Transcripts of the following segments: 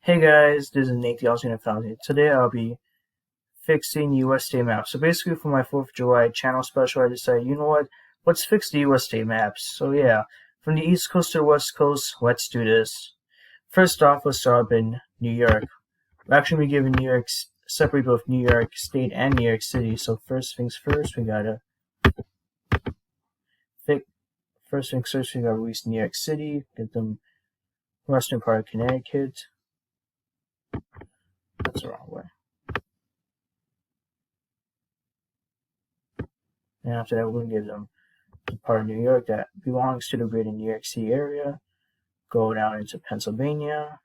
Hey guys, this is Nate the Alternate Fountain. Today I'll be fixing U.S. State Map. So basically for my 4th of July channel special, I decided, you know what, let's fix the U.S. State Maps. So yeah, from the East Coast to the West Coast, let's do this. First off, let's start up in New York. We're actually giving New York, separate both New York State and New York City. So first things first, we gotta release New York City, get them western part of Connecticut. That's the wrong way. And after that, we're going to give them the part of New York that belongs to the greater New York City area, go down into Pennsylvania,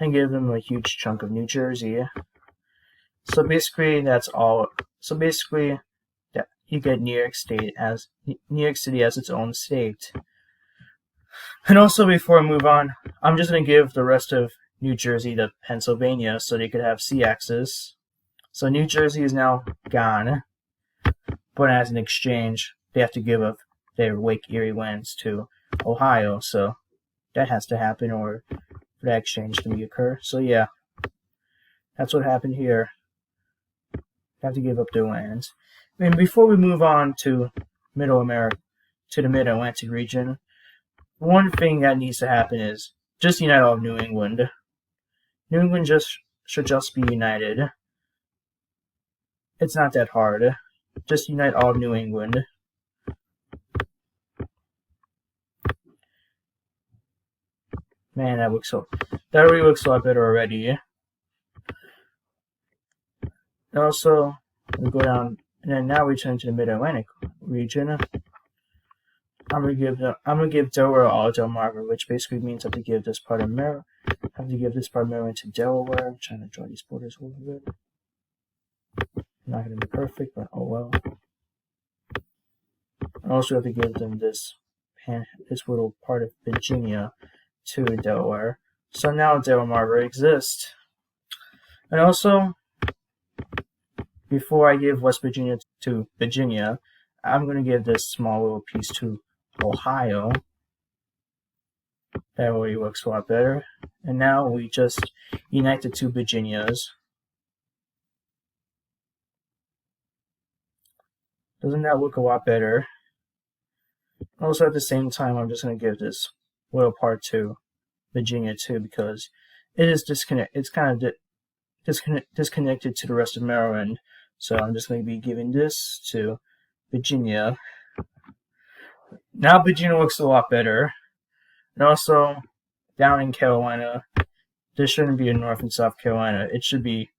and give them a huge chunk of New Jersey. So basically, that's all. So basically, you get New York City as its own state. And also, before I move on, I'm just going to give the rest of New Jersey to Pennsylvania so they could have sea access. So New Jersey is now gone, but as an exchange, they have to give up their Lake Erie lands to Ohio. So that has to happen, or for that exchange to occur. So yeah, that's what happened here. They have to give up their lands. And before we move on to Middle America, to the Mid-Atlantic region, one thing that needs to happen is just unite all of New England. New England should just be united. It's not that hard. Just unite all of New England. Man, that really looks a lot better already. And also, we go down, and then now we turn to the Mid-Atlantic region. I'm gonna give Delaware all of Delmarva, which basically means I have to give this part of Maryland. To Delaware. I'm trying to draw these borders a little bit. Not gonna be perfect, but oh well. I also have to give them this little part of Virginia to Delaware. So now Delmarva exists. And also, before I give West Virginia to Virginia, I'm gonna give this small little piece to Ohio. That already looks a lot better. And now we just unite the two Virginias. Doesn't that look a lot better? Also, at the same time, I'm just going to give this little part to Virginia too, because it is it's kind of disconnected to the rest of Maryland. So I'm just going to be giving this to Virginia. Now Virginia looks a lot better. And also, down in Carolina, there shouldn't be a North and South Carolina. It should be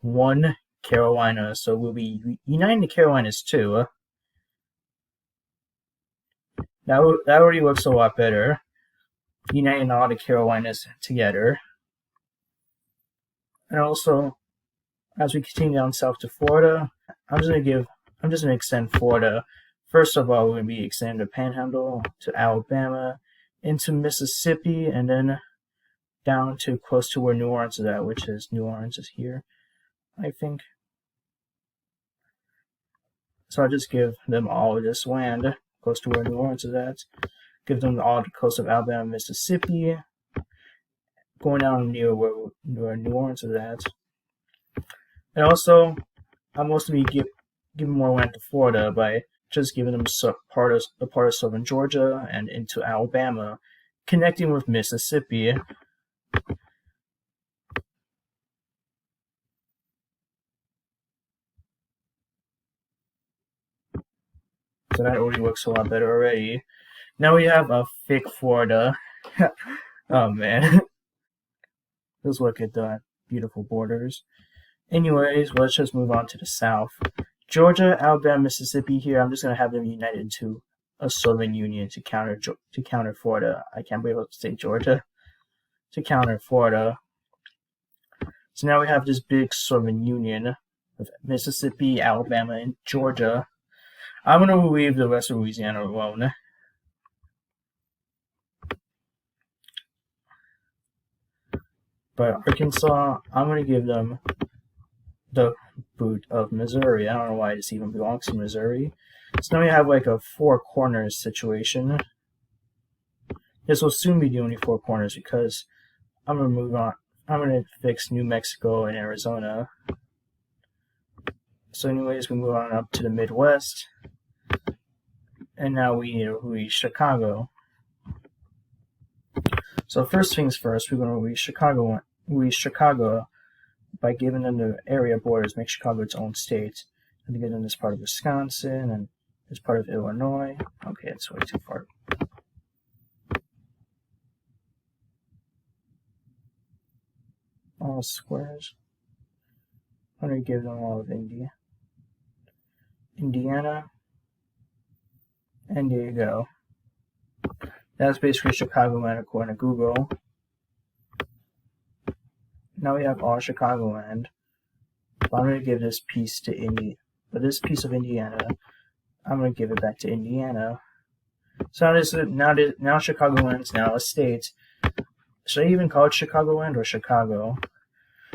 one Carolina. So we'll be uniting the Carolinas too. That already looks a lot better. Uniting all the Carolinas together. And also, as we continue down south to Florida, I'm just gonna extend Florida. First of all, we're gonna be extending the Panhandle to Alabama, into Mississippi, and then down to close to where New Orleans is at, which is New Orleans is here, I think. So I just give them all of this land close to where New Orleans is at. Give them all the coast of Alabama, Mississippi, going down near where New Orleans is at. And also, I'm also be giving more land to Florida by just giving them a part of southern Georgia and into Alabama, connecting with Mississippi. So that already looks a lot better already. Now we have a fake Florida. Oh man. Let's look at the beautiful borders. Anyways, let's just move on to the south. Georgia, Alabama, Mississippi here, I'm just going to have them united into a Southern Union to counter Florida. I can't believe I was say Georgia. To counter Florida. So now we have this big Southern Union of Mississippi, Alabama, and Georgia. I'm going to leave the rest of Louisiana alone. But Arkansas, I'm going to give them the boot of Missouri. I don't know why this even belongs to Missouri. So now we have like a four corners situation. This will soon be the only four corners because I'm gonna move on. I'm gonna fix New Mexico and Arizona. So anyways, we move on up to the Midwest. And now we need to reach Chicago. So first things first, we're gonna reach Chicago by giving them the area borders, make Chicago its own state. And to give them this part of Wisconsin and this part of Illinois. Okay, it's way too far. All squares. I'm going to give them all of Indiana. And there you go. That's basically Chicagoland according to Google. Now we have all Chicagoland. But I'm going to give this piece to this piece of Indiana, I'm going to give it back to Indiana. So now Chicagoland's now a state. Should I even call it Chicagoland or Chicago?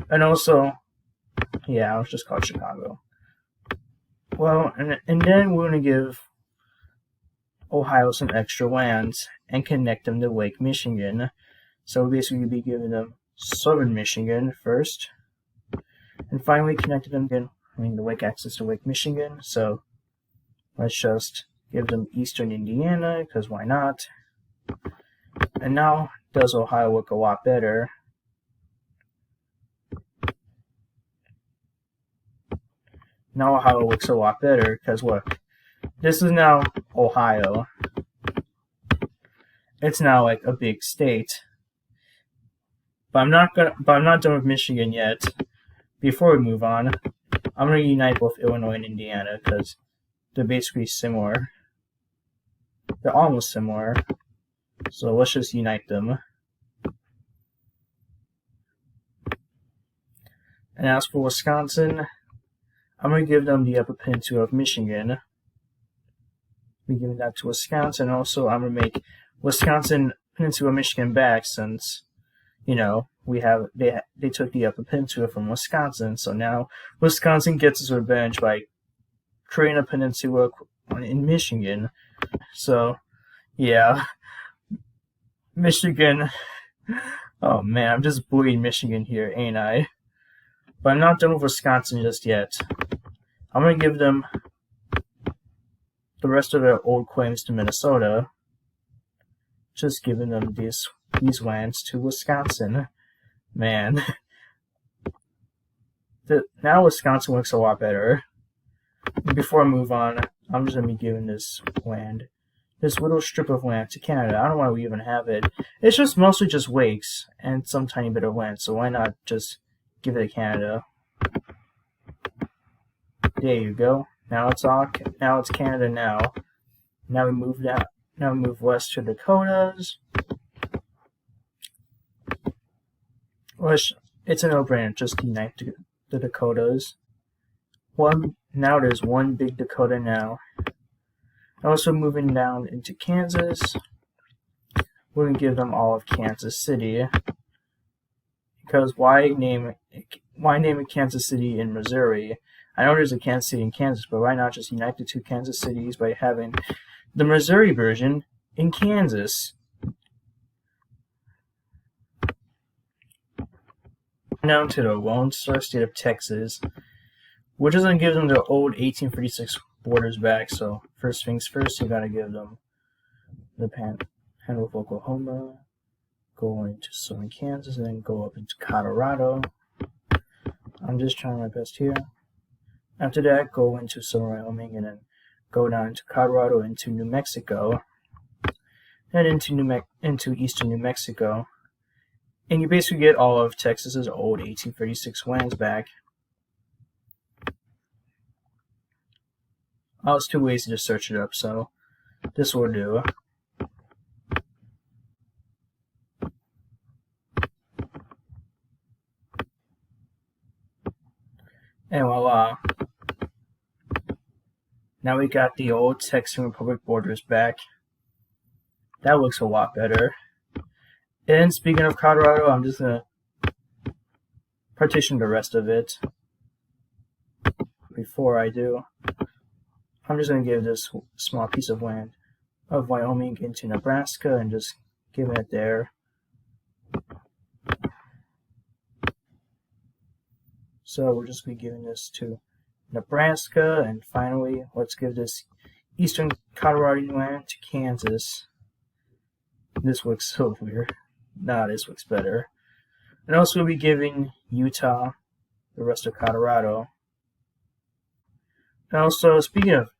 And also, yeah, I'll just call it Chicago. Well, and then we're going to give Ohio some extra lands and connect them to Lake Michigan. So we'll basically be giving them southern Michigan first. And finally connected them again, the lake access to Lake Michigan. So let's just give them eastern Indiana, because why not? And now does Ohio look a lot better? Now Ohio looks a lot better, because look, this is now Ohio. It's now like a big state. But I'm not done with Michigan yet. Before we move on, I'm going to unite both Illinois and Indiana because they're basically similar. They're almost similar. So let's just unite them. And as for Wisconsin, I'm going to give them the Upper Peninsula of Michigan. We're giving that to Wisconsin. Also, I'm going to make Wisconsin Peninsula of Michigan back since, they took the Upper Peninsula from Wisconsin. So now Wisconsin gets its revenge by creating a peninsula in Michigan. So, yeah. Michigan. Oh man, I'm just bullying Michigan here, ain't I? But I'm not done with Wisconsin just yet. I'm going to give them the rest of their old claims to Minnesota. Just giving them these lands to Wisconsin. Man. Now Wisconsin looks a lot better. Before I move on, I'm just going to be giving this little strip of land to Canada. I don't know why we even have it. It's just mostly just lakes and some tiny bit of land, so why not just give it to Canada? There you go. Now it's Canada now. Now we move down. Now we move west to Dakotas. It's a no-brainer. Just unite the Dakotas. Now there's one big Dakota now. Also moving down into Kansas. We're going to give them all of Kansas City. Because why name it Kansas City in Missouri? I know there's a Kansas City in Kansas, but why not just unite the two Kansas cities by having the Missouri version in Kansas? Down to the Lone Star State of Texas, which is going to give them their old 1836 borders back. So first things first, you got to give them the Panhandle of Oklahoma, go into southern Kansas, and then go up into Colorado. I'm just trying my best here. After that, go into southern Wyoming, and then go down into Colorado, into New Mexico, and into eastern New Mexico. And you basically get all of Texas's old 1836 lands back. I was too lazy to search it up, so this will do. And voila. Now we got the old Texan Republic borders back. That looks a lot better. And speaking of Colorado, I'm just going to partition the rest of it. Before I do, I'm just going to give this small piece of land of Wyoming into Nebraska and just give it there. So we'll just be giving this to Nebraska, and finally, let's give this eastern Colorado land to Kansas. This looks so weird. Nah, this looks better. And also we'll be giving Utah the rest of Colorado. And also, speaking of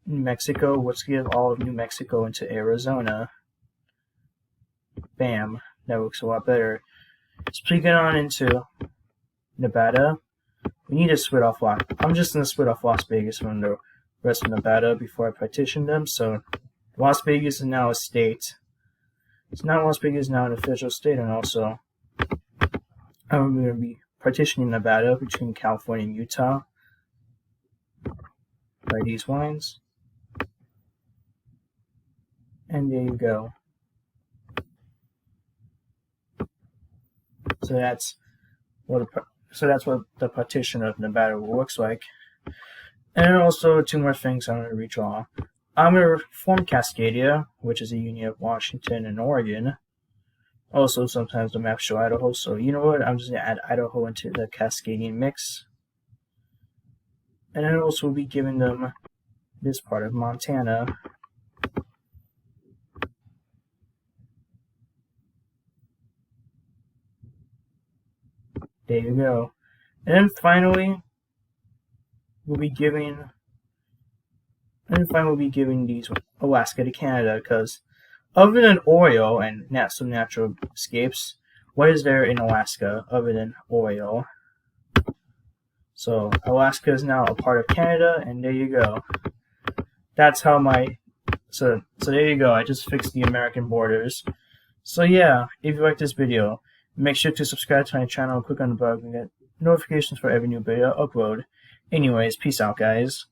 New Mexico, let's give all of New Mexico into Arizona. Bam, that looks a lot better. Speaking on into Nevada, we need to split off I'm just going to split off Las Vegas from the rest of Nevada before I partition them. So Las Vegas is now a state. So now Las Vegas is now an official state, and also I'm going to be partitioning Nevada between California and Utah by these lines. And there you go. So that's what the partition of Nevada looks like. And also 2 more things I'm going to redraw. I'm going to form Cascadia, which is a union of Washington and Oregon. Also, sometimes the maps show Idaho, so you know what? I'm just going to add Idaho into the Cascadian mix. And then also we'll be giving them this part of Montana. There you go. And then finally, we'll be giving these Alaska to Canada, because other than oil and some natural escapes, what is there in Alaska other than oil? So Alaska is now a part of Canada, and there you go. That's how so there you go. I just fixed the American borders. So yeah, if you like this video, make sure to subscribe to my channel and click on the bell and get notifications for every new video I upload. Anyways, peace out, guys.